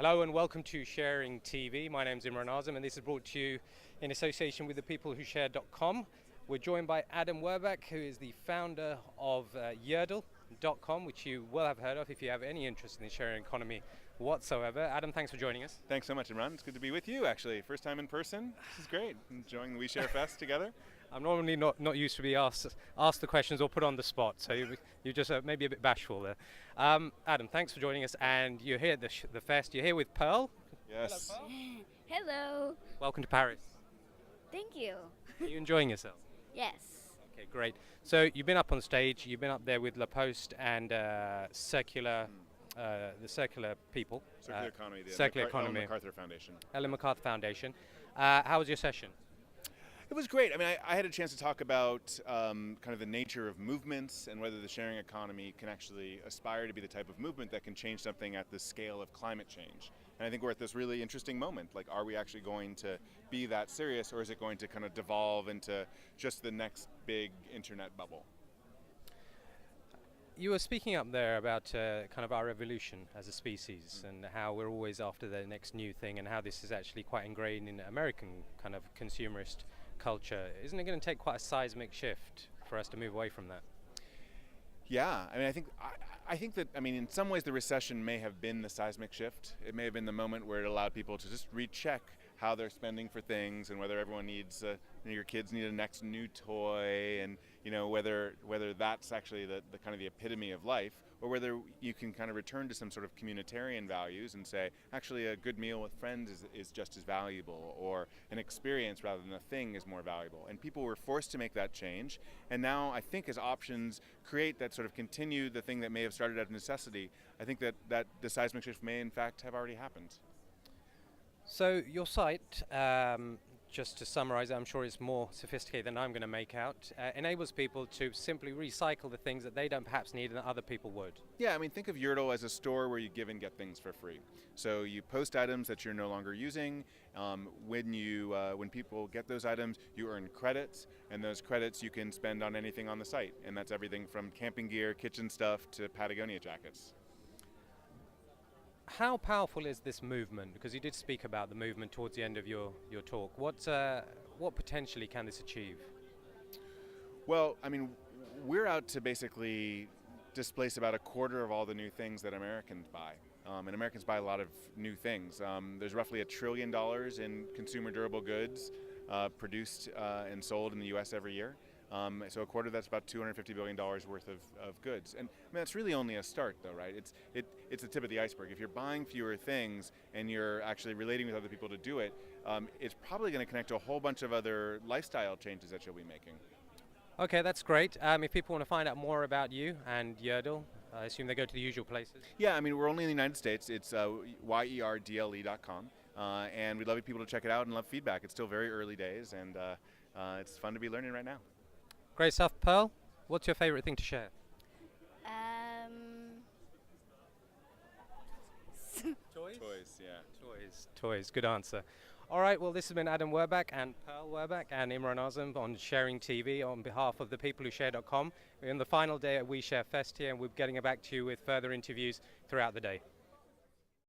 Hello and welcome to Sharing TV. My name is Imran Azam and this is brought to you in association with the people who share.com. We're joined by Adam Werbach, who is the founder of Yerdle.com, which you will have heard of if you have any interest in the sharing economy whatsoever. Adam, thanks for joining us. Thanks so much, Imran. It's good to be with you, actually. First time in person. This is great. Enjoying the OuiShareFest together. I'm normally not used to be asked the questions or put on the spot, so you're just maybe a bit bashful there. Adam, thanks for joining us, and you're here at the fest. You're here with Pearl. Yes. Hello, Pearl. Hello. Welcome to Paris. Thank you. Are you enjoying yourself? Yes. Okay, great. So you've been up on stage. You've been up there with La Poste and Circular, the Circular people. Circular Economy. The Circular Economy. Ellen MacArthur Foundation. Ellen MacArthur Foundation. How was your session? It was great. I mean, I had a chance to talk about kind of the nature of movements and whether the sharing economy can actually aspire to be the type of movement that can change something at the scale of climate change. And I think we're at this really interesting moment. Like, are we actually going to be that serious, or is it going to kind of devolve into just the next big internet bubble? You were speaking up there about kind of our evolution as a species and how we're always after the next new thing, and how this is actually quite ingrained in American kind of consumerist culture. Isn't it going to take quite a seismic shift for us to move away from that? Yeah, I mean, I think that, I mean, in some ways the recession may have been the seismic shift. It may have been the moment where it allowed people to just recheck how they're spending for things, and whether everyone needs, your kids need a next new toy, and whether that's actually the kind of the epitome of life, or whether you can kind of return to some sort of communitarian values and say, actually a good meal with friends is just as valuable, or an experience rather than a thing is more valuable. And people were forced to make that change, and now I think as options create that sort of continue the thing that may have started out of necessity, I think that the seismic shift may in fact have already happened. So your site, just to summarize, I'm sure it's more sophisticated than I'm going to make out, enables people to simply recycle the things that they don't perhaps need and that other people would. Yeah, I mean, think of Yerdle as a store where you give and get things for free. So you post items that you're no longer using. When people get those items, you earn credits, and those credits you can spend on anything on the site. And that's everything from camping gear, kitchen stuff, to Patagonia jackets. How powerful is this movement? Because you did speak about the movement towards the end of your talk. What potentially can this achieve? Well, I mean, we're out to basically displace about a quarter of all the new things that Americans buy. And Americans buy a lot of new things. There's roughly $1 trillion in consumer durable goods produced and sold in the U.S. every year. So a quarter, that's about $250 billion worth of goods. And I mean, it's really only a start though, right? It's the tip of the iceberg. If you're buying fewer things and you're actually relating with other people to do it, it's probably going to connect to a whole bunch of other lifestyle changes that you'll be making. Okay, that's great. If people want to find out more about you and Yerdle, I assume they go to the usual places. Yeah, I mean, we're only in the United States. It's yerdle.com. And we'd love people to check it out and love feedback. It's still very early days, and it's fun to be learning right now. Great stuff. Pearl, what's your favorite thing to share? Toys? Toys, yeah. Toys. Good answer. All right, well, this has been Adam Werbach and Pearl Werbach and Imran Azam on Sharing TV on behalf of the people who share.com. We're in the final day at OuiShareFest here, and we're getting back to you with further interviews throughout the day.